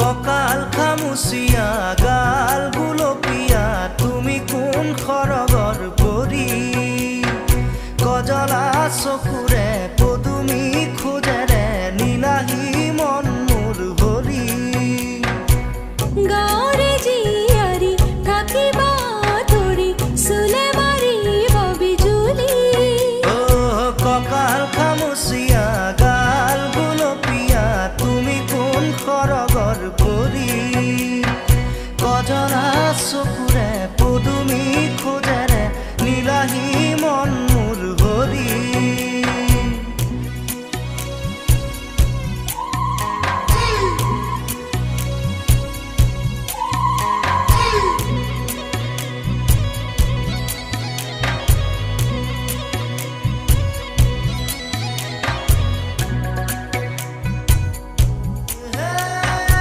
ককাল খামুচিয়া গাল গুলপীয়া তুমি কোন খৰগৰ পৰি কজলা চকুৰে পদুমি খোজেৰে নীলাহী মন মোৰ ভৰি গাঁৱৰে জীয়াৰী থাকিবা ধৰি চুলে মাৰিব বিজুলী ককাল খামুচিয়া গাল গুলপীয়া তুমি কোন খৰগৰ পৰি কজলা চকু